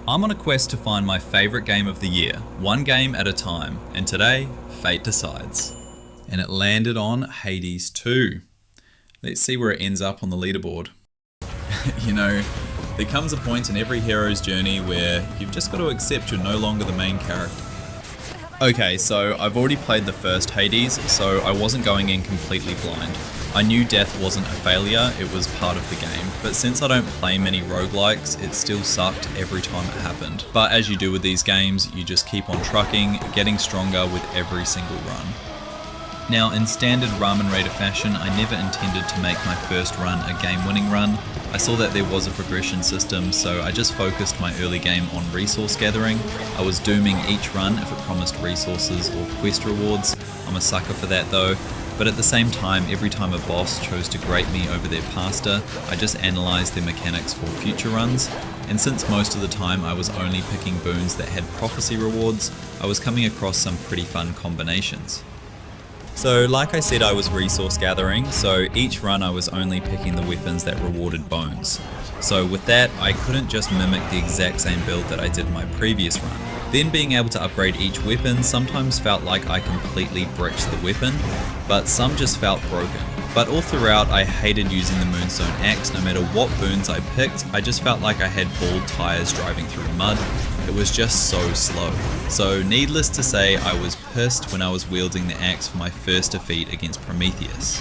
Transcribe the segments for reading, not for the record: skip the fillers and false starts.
I'm on a quest to find my favourite game of the year, one game at a time, and today, fate decides. And it landed on Hades 2. Let's see where it ends up on the leaderboard. You know, there comes a point in every hero's journey where you've just got to accept you're no longer the main character. Okay, so I've already played the first Hades, so I wasn't going in completely blind. I knew death wasn't a failure, it was part of the game, but since I don't play many roguelikes, it still sucked every time it happened. But as you do with these games, you just keep on trucking, getting stronger with every single run. Now, in standard Ramen Raider fashion, I never intended to make my first run a game-winning run. I saw that there was a progression system, so I just focused my early game on resource gathering. I was dooming each run if it promised resources or quest rewards. I'm a sucker for that though. But at the same time, every time a boss chose to grate me over their pasta, I just analysed their mechanics for future runs. And since most of the time I was only picking boons that had prophecy rewards, I was coming across some pretty fun combinations. So like I said, I was resource gathering, so each run I was only picking the weapons that rewarded bones. So with that, I couldn't just mimic the exact same build that I did my previous run. Then being able to upgrade each weapon sometimes felt like I completely bricked the weapon, but some just felt broken. But all throughout I hated using the Moonstone Axe. No matter what boons I picked, I just felt like I had bald tires driving through mud. It was just so slow. So needless to say, I was pissed when I was wielding the axe for my first defeat against Prometheus.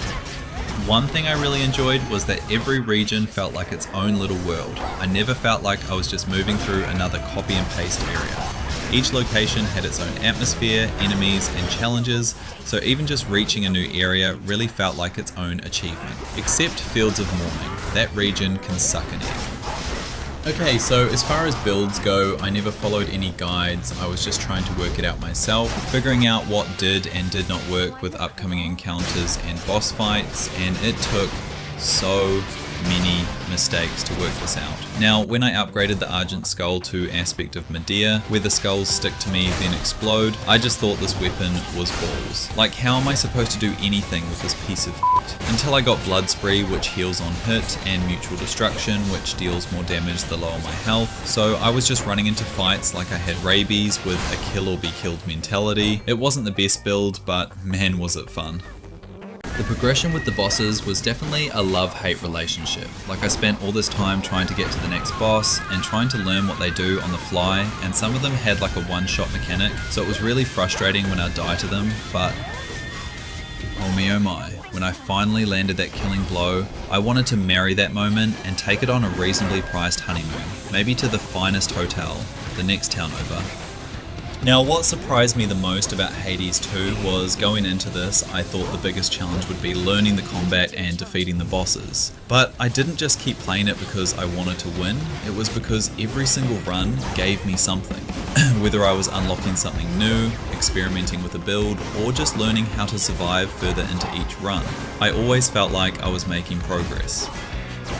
One thing I really enjoyed was that every region felt like its own little world. I never felt like I was just moving through another copy and paste area. Each location had its own atmosphere, enemies, and challenges, so even just reaching a new area really felt like its own achievement. Except Fields of Mourning, that region can suck an egg. Okay, so as far as builds go, I never followed any guides. I was just trying to work it out myself, figuring out what did and did not work with upcoming encounters and boss fights, and it took so many mistakes to work this out. Now, when I upgraded the Argent Skull to Aspect of Medea, where the skulls stick to me then explode, I just thought this weapon was balls. Like, how am I supposed to do anything with this piece of shit? Until I got Blood Spree, which heals on hit, and Mutual Destruction, which deals more damage the lower my health. So I was just running into fights like I had rabies with a kill or be killed mentality. It wasn't the best build, but man was it fun. The progression with the bosses was definitely a love-hate relationship. Like, I spent all this time trying to get to the next boss and trying to learn what they do on the fly, and some of them had like a one-shot mechanic, so it was really frustrating when I'd die to them, but oh me oh my. When I finally landed that killing blow, I wanted to marry that moment and take it on a reasonably priced honeymoon, maybe to the finest hotel, the next town over. Now, what surprised me the most about Hades 2 was going into this, I thought the biggest challenge would be learning the combat and defeating the bosses. But I didn't just keep playing it because I wanted to win, it was because every single run gave me something. Whether I was unlocking something new, experimenting with a build, or just learning how to survive further into each run, I always felt like I was making progress.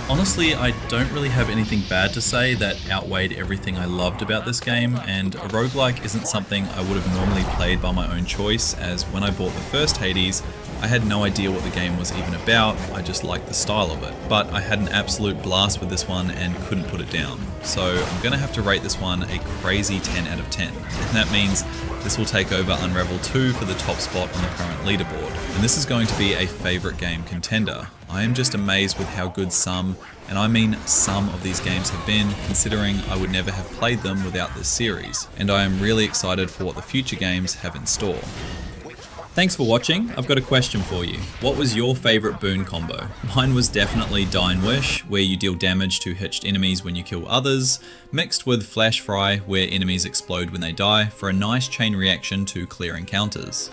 Honestly, I don't really have anything bad to say that outweighed everything I loved about this game, and a roguelike isn't something I would have normally played by my own choice, as when I bought the first Hades, I had no idea what the game was even about, I just liked the style of it. But I had an absolute blast with this one and couldn't put it down. So I'm gonna have to rate this one a crazy 10 out of 10. And that means this will take over Unravel 2 for the top spot on the current leaderboard. And this is going to be a favourite game contender. I am just amazed with how good some, and I mean some of these games have been, considering I would never have played them without this series. And I am really excited for what the future games have in store. Thanks for watching. I've got a question for you. What was your favourite boon combo? Mine was definitely Dying Wish, where you deal damage to hitched enemies when you kill others, mixed with Flash Fry, where enemies explode when they die, for a nice chain reaction to clear encounters.